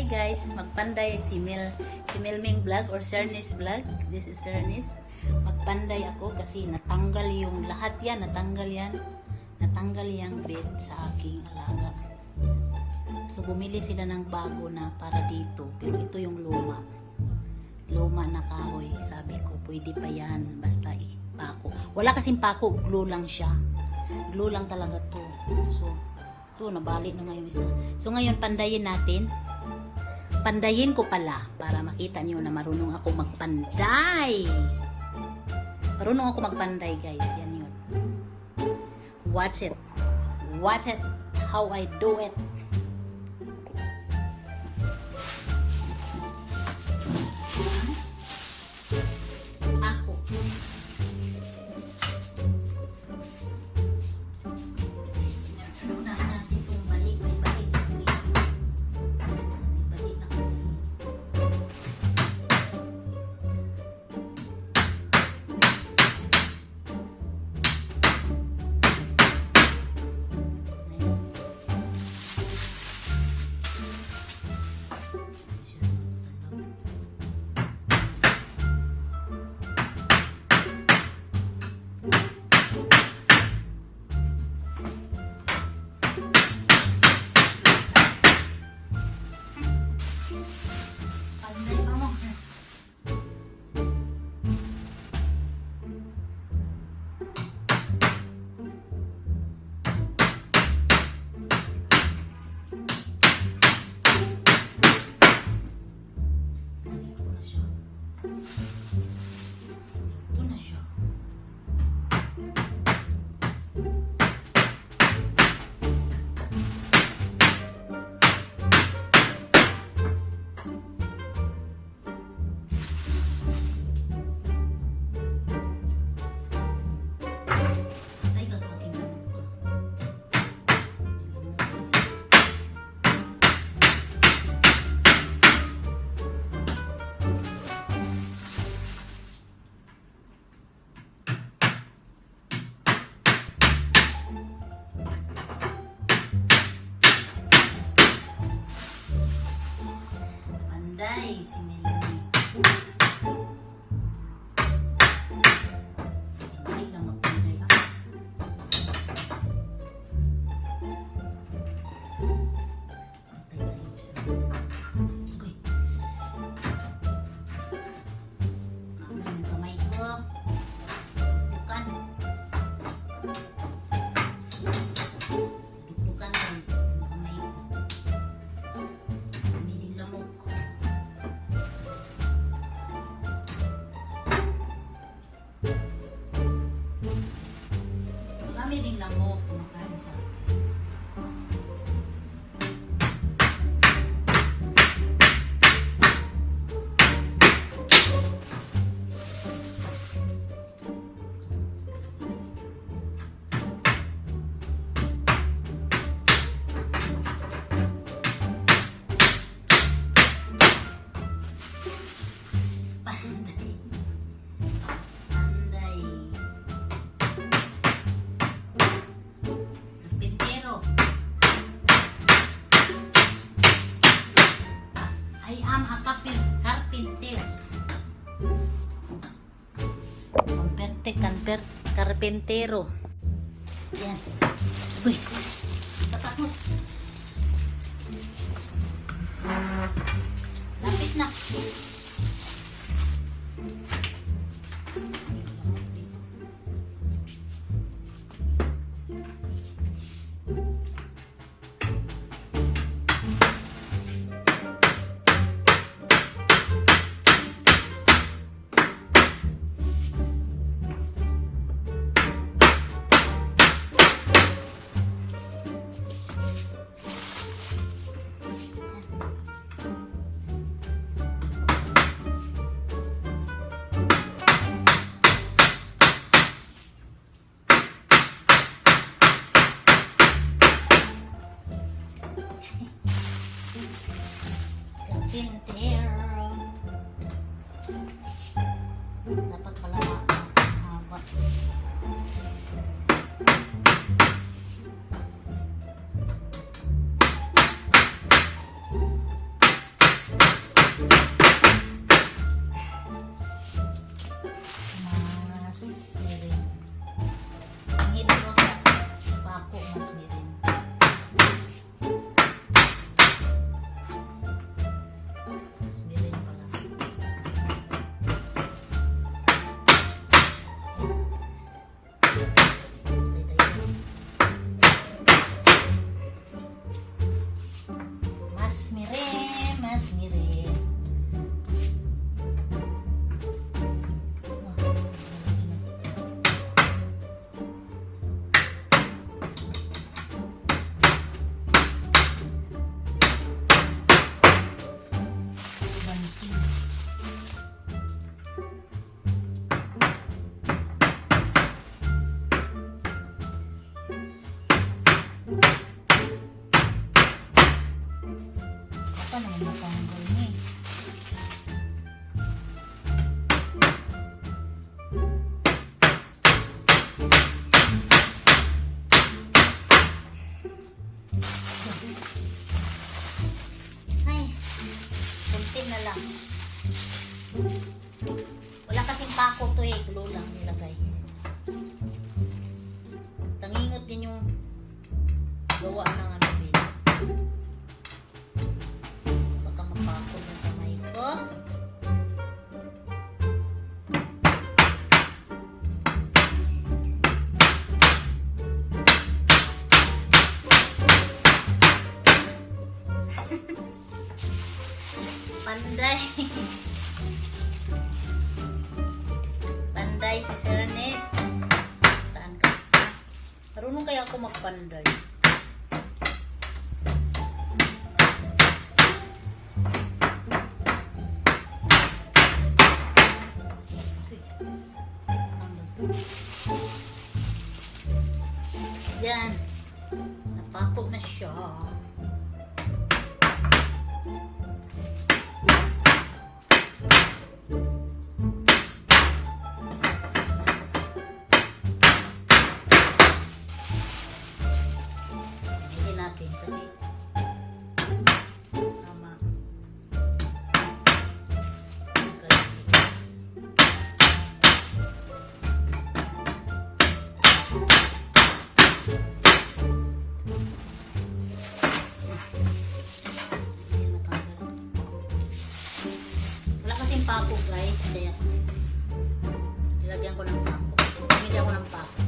guys, magpanday si Milming vlog or Cernis vlog. This is Cernis. Magpanday ako kasi natanggal yung lahat yan, natanggal yung bed sa aking alaga. So bumili sila ng bago na para dito, pero ito yung luma na kahoy. Sabi ko pwede pa yan, basta ipako. Wala kasing pako, glue lang siya. Glue lang talaga to. So ito, nabalik na ngayon isa. So ngayon pandayin natin. Pandayin ko pala para makita niyo na marunong ako magpanday. Marunong ako magpanday, guys. Yan yun. Watch it. Watch it. How I do it. Ako. Unahin natin itong balik. May balik. May balik na kasi. Panday si Melanie. Sandali lang magpanday ako. Pantay tayo dyan. Okay. Ano yung kamay ko? Dukan. Dukan, guys. Yung kamay ko. Kamay lamok. Kami din lang mo kumakain sa I am a carpenter. Carpentero. Yan. Uy. Tapos. Lapit na. Carpentero. Dapat pala mahaba. pa naman matanggal ni. Ay, kunti na lang. Wala kasing pako to eh, glue lang nilagay. Tangingot din yung gawa ng ano din. Baka mapako yung kamay ko. Panday. Panday si Cernis. Saan ka? Marunong kaya ako magpanday. Yan. Napako na siya. Natin kasi tama wala kasing pako guys, kaya ilagyan ko ng pako. Pamilya ko ng pako.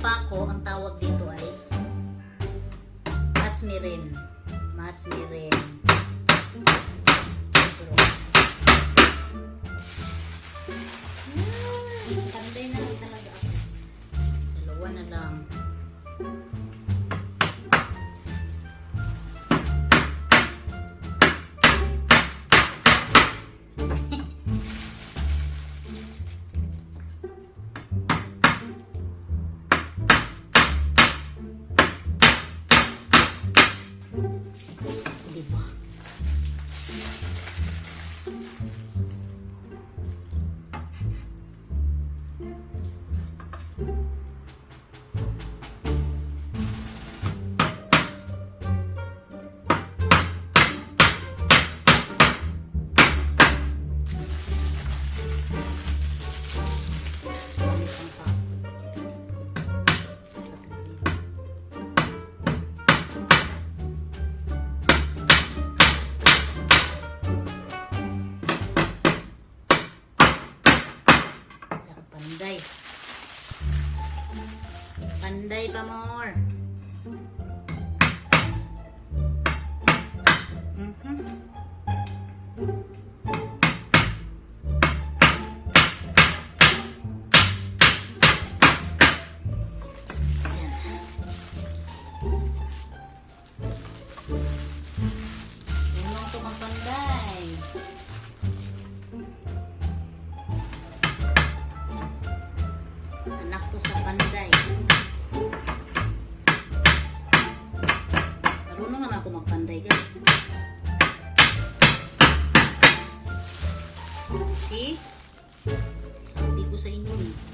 Pako, ang tawag dito ay masmirin. Masmirin. Panday na lang talaga ako. Dalawa na lang. Panday. Panday pa more. Unang tumapanday. Anak to sa panday. Marunong naman ako magpanday guys. See? Sabi ko sa inyo eh.